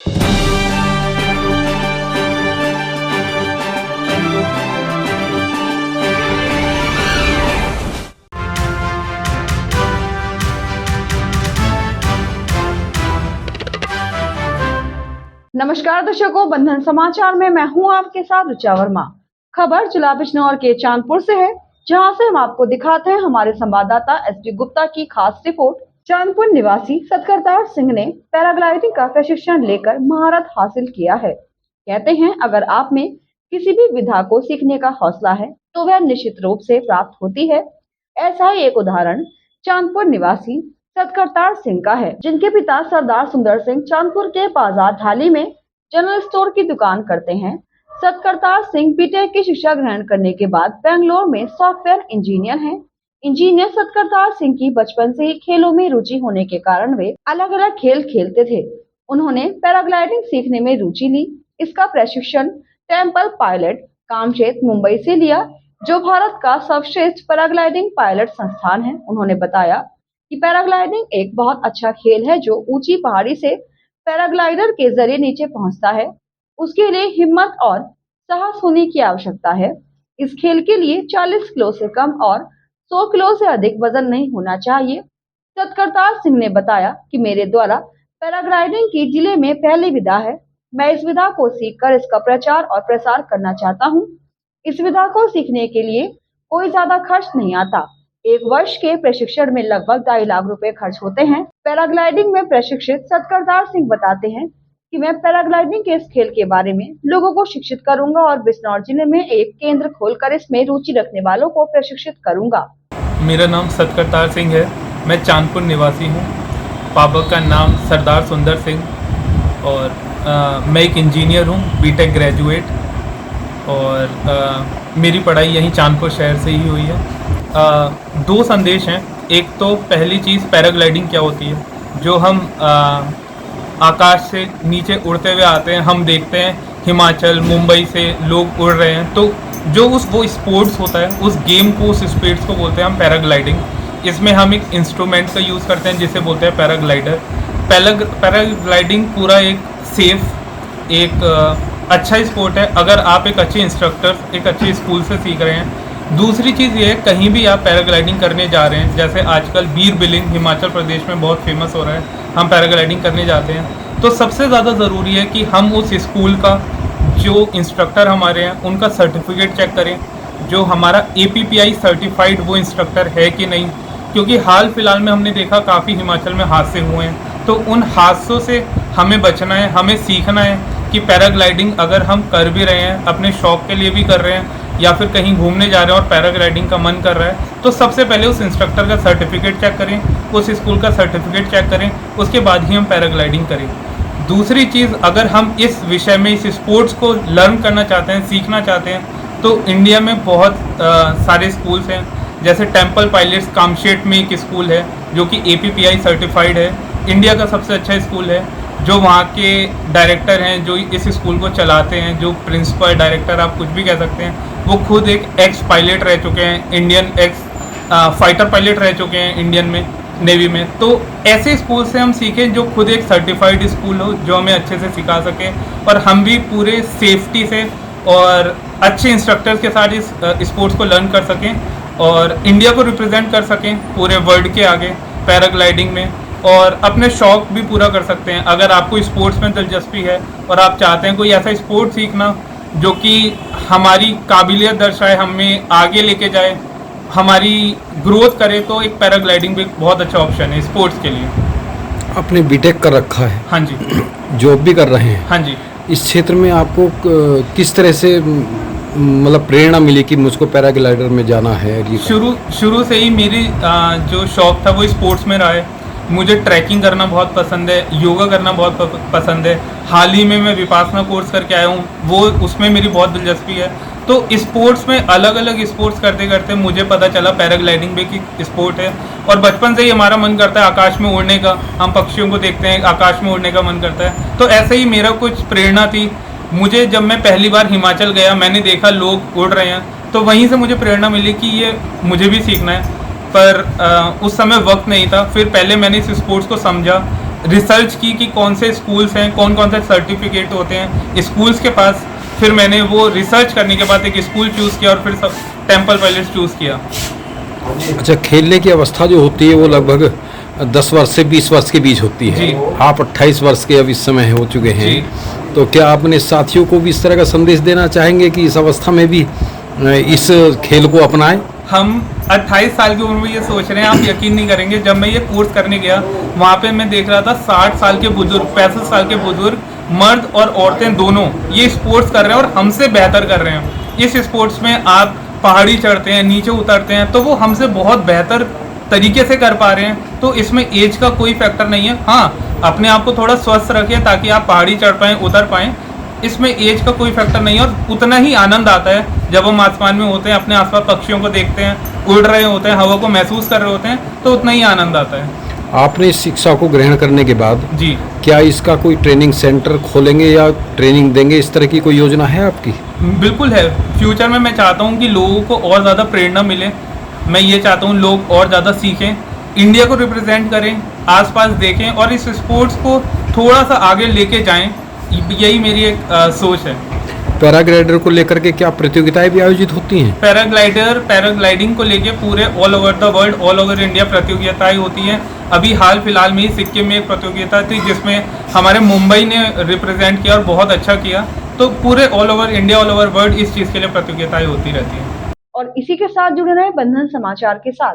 नमस्कार दर्शकों, बंधन समाचार में मैं हूं आपके साथ ऋचा वर्मा। खबर जिला बिजनौर के चांदपुर से है, जहां से हम आपको दिखाते हैं हमारे संवाददाता एसडी गुप्ता की खास रिपोर्ट। चांदपुर निवासी सतकरतार सिंह ने पैराग्लाइडिंग का प्रशिक्षण लेकर महारत हासिल किया है। कहते हैं, अगर आप में किसी भी विधा को सीखने का हौसला है तो वह निश्चित रूप से प्राप्त होती है। ऐसा ही एक उदाहरण चांदपुर निवासी सतकरतार सिंह का है, जिनके पिता सरदार सुंदर सिंह चांदपुर के बाजार ढाली में जनरल स्टोर की दुकान करते हैं। सतकरतार सिंह बीटेक की शिक्षा ग्रहण करने के बाद बेंगलोर में सॉफ्टवेयर इंजीनियर हैं। इंजीनियर सतकरतार सिंह की बचपन से ही खेलों में रुचि होने के कारण वे अलग अलग खेल खेलते थे। उन्होंने पैराग्लाइडिंग सीखने में रुचि ली। इसका प्रशिक्षण टेम्पल पायलट कामचेत मुंबई से लिया, जो भारत का सर्वश्रेष्ठ पैराग्लाइडिंग पायलट संस्थान है। उन्होंने बताया कि पैराग्लाइडिंग एक बहुत अच्छा खेल है, जो ऊंची पहाड़ी से पैराग्लाइडर के जरिए नीचे पहुंचता है। उसके लिए हिम्मत और साहस होने की आवश्यकता है। इस खेल के लिए 40 किलो से कम और 100 किलो से अधिक वजन नहीं होना चाहिए। सतकरतार सिंह ने बताया कि मेरे द्वारा पैराग्लाइडिंग की जिले में पहली विधा है। मैं इस विधा को सीखकर इसका प्रचार और प्रसार करना चाहता हूँ। इस विधा को सीखने के लिए कोई ज्यादा खर्च नहीं आता। 1 वर्ष के प्रशिक्षण में लगभग 2.5 लाख रुपए खर्च होते हैं। पैराग्लाइडिंग में प्रशिक्षित सतकरतार सिंह बताते हैं कि मैं पैराग्लाइडिंग के इस खेल के बारे में लोगों को शिक्षित करूंगा और बिजनौर जिले में एक केंद्र खोलकर इसमें रुचि रखने वालों को प्रशिक्षित करूंगा। मेरा नाम सतकरतार सिंह है। मैं चांदपुर निवासी हूँ। पापा का नाम सरदार सुंदर सिंह और मैं एक इंजीनियर हूँ, बीटेक ग्रेजुएट, और मेरी पढ़ाई यहीं चांदपुर शहर से ही हुई है। 2 संदेश हैं। एक तो पहली चीज़ पैराग्लाइडिंग क्या होती है, जो हम आकाश से नीचे उड़ते हुए आते हैं, हम देखते हैं हिमाचल मुंबई से लोग उड़ रहे हैं, तो जो वो स्पोर्ट्स होता है, उस गेम को, उस स्पोर्ट्स को बोलते हैं हम पैराग्लाइडिंग। इसमें हम एक इंस्ट्रूमेंट का यूज़ करते हैं जिसे बोलते हैं पैराग्लाइडर। पैराग्लाइडिंग पूरा एक सेफ, एक अच्छा स्पोर्ट है अगर आप एक अच्छे इंस्ट्रक्टर, एक अच्छे स्कूल से सीख रहे हैं। दूसरी चीज़ ये है, कहीं भी आप पैराग्लाइडिंग करने जा रहे हैं, जैसे आजकल बीर बिलिंग हिमाचल प्रदेश में बहुत फेमस हो रहा है, हम पैराग्लाइडिंग करने जाते हैं, तो सबसे ज़्यादा ज़रूरी है कि हम उस स्कूल का, जो इंस्ट्रक्टर हमारे हैं, उनका सर्टिफिकेट चेक करें, जो हमारा APPI सर्टिफाइड वो इंस्ट्रक्टर है कि नहीं। क्योंकि हाल फिलहाल में हमने देखा काफ़ी हिमाचल में हादसे हुए हैं, तो उन हादसों से हमें बचना है, हमें सीखना है कि पैराग्लाइडिंग अगर हम कर भी रहे हैं, अपने शौक़ के लिए भी कर रहे हैं, या फिर कहीं घूमने जा रहे हैं और पैराग्लाइडिंग का मन कर रहा है, तो सबसे पहले उस इंस्ट्रक्टर का सर्टिफिकेट चेक करें, उस स्कूल का सर्टिफिकेट चेक करें, उसके बाद ही हम पैराग्लाइडिंग करें। दूसरी चीज़, अगर हम इस विषय में, इस स्पोर्ट्स को लर्न करना चाहते हैं, सीखना चाहते हैं, तो इंडिया में बहुत सारे स्कूल्स हैं। जैसे टेम्पल पायलट्स कामशेट में एक स्कूल है जो कि APPI सर्टिफाइड है, इंडिया का सबसे अच्छा स्कूल है। जो वहाँ के डायरेक्टर हैं, जो इस स्कूल को चलाते हैं, जो प्रिंसिपल, डायरेक्टर, आप कुछ भी कह सकते हैं, वो खुद एक एक्स पायलट रह चुके हैं, इंडियन एक्स फाइटर पायलट रह चुके हैं इंडियन में, नेवी में। तो ऐसे स्कूल से हम सीखें जो खुद एक सर्टिफाइड स्कूल हो, जो हमें अच्छे से सिखा सके, और हम भी पूरे सेफ्टी से और अच्छे इंस्ट्रक्टर्स के साथ इस स्पोर्ट्स को लर्न कर सकें और इंडिया को रिप्रेजेंट कर सकें पूरे वर्ल्ड के आगे पैराग्लाइडिंग में, और अपने शौक़ भी पूरा कर सकते हैं। अगर आपको स्पोर्ट्स में दिलचस्पी है और आप चाहते हैं कोई ऐसा स्पोर्ट सीखना जो कि हमारी काबिलियत दर्शाए, हमें आगे लेके जाए, हमारी ग्रोथ करे, तो एक पैराग्लाइडिंग भी बहुत अच्छा ऑप्शन है स्पोर्ट्स के लिए। आपने बीटेक कर रखा है? हाँ जी। जॉब भी कर रहे हैं? हाँ जी। इस क्षेत्र में आपको किस तरह से मतलब प्रेरणा मिली कि मुझको पैराग्लाइडर में जाना है? शुरू से ही मेरी जो शौक़ था वो स्पोर्ट्स में रहा है। मुझे ट्रैकिंग करना बहुत पसंद है, योगा करना बहुत पसंद है। हाल ही में मैं विपासना कोर्स करके आया हूँ, वो उसमें मेरी बहुत दिलचस्पी है। तो स्पोर्ट्स में अलग अलग स्पोर्ट्स करते करते मुझे पता चला पैराग्लाइडिंग भी एक स्पोर्ट है, और बचपन से ही हमारा मन करता है आकाश में उड़ने का। हम पक्षियों को देखते हैं, आकाश में उड़ने का मन करता है। तो ऐसे ही मेरा कुछ प्रेरणा थी। मुझे जब मैं पहली बार हिमाचल गया, मैंने देखा लोग उड़ रहे हैं, तो वहीं से मुझे प्रेरणा मिली कि ये मुझे भी सीखना है। पर उस समय वक्त नहीं था। फिर पहले मैंने इस स्पोर्ट्स को समझा, रिसर्च की कि कौन से स्कूल्स हैं, कौन कौन से सर्टिफिकेट होते हैं स्कूल्स के पास। फिर मैंने वो रिसर्च करने के बाद एक स्कूल चूज़ किया और फिर सब टेम्पल पायलट्स चूज़ किया। अच्छा, खेलने की अवस्था जो होती है वो लगभग 10 वर्ष से 20 वर्ष के बीच होती है। जी। आप 28 वर्ष के अब इस समय हो चुके हैं, जी। तो क्या आप अपने साथियों को भी इस तरह का संदेश देना चाहेंगे कि इस अवस्था में भी इस खेल को अपनाएं? हम 28 साल की उम्र में ये सोच रहे हैं, आप यकीन नहीं करेंगे, जब मैं ये कोर्स करने गया वहाँ पे मैं देख रहा था 60 साल के बुजुर्ग, 65 साल के बुजुर्ग, मर्द और औरतें दोनों ये स्पोर्ट्स कर रहे हैं और हमसे बेहतर कर रहे हैं। इस स्पोर्ट्स में आप पहाड़ी चढ़ते हैं, नीचे उतरते हैं, तो वो हमसे बहुत बेहतर तरीके से कर पा रहे हैं। तो इसमें एज का कोई फैक्टर नहीं है। हाँ, अपने आप को थोड़ा स्वस्थ रखें ताकि आप पहाड़ी चढ़ पाएँ, उतर पाएँ। इसमें एज का कोई फैक्टर नहीं है और उतना ही आनंद आता है जब हम आसमान में होते हैं, अपने आसपास पक्षियों को देखते हैं, उड़ रहे होते हैं, हवा को महसूस कर रहे होते हैं, तो उतना ही आनंद आता है। आपने इस शिक्षा को ग्रहण करने के बाद जी, क्या इसका कोई ट्रेनिंग सेंटर खोलेंगे या ट्रेनिंग देंगे, इस तरह की कोई योजना है आपकी? बिल्कुल है। फ्यूचर में मैं चाहता हूँ कि लोगों को और ज़्यादा प्रेरणा मिले। मैं ये चाहता हूँ लोग और ज़्यादा सीखें, इंडिया को रिप्रेजेंट करें, आसपास देखें और इस स्पोर्ट्स को थोड़ा सा आगे लेके जाएं। यही मेरी एक सोच है। पैराग्लाइडर को लेकर के क्या प्रतियोगिताएं भी आयोजित होती हैं? पैराग्लाइडिंग को लेके पूरे all over the world, all over India प्रतियोगिताएं होती हैं। अभी हाल फिलहाल में ही सिक्किम में एक प्रतियोगिता थी जिसमें हमारे मुंबई ने रिप्रेजेंट किया और बहुत अच्छा किया। तो पूरे all over India, all over world इस चीज़ के लिए प्रतियोगिताएं होती रहती हैं। और इसी के साथ जुड़े रहे बंधन समाचार के साथ।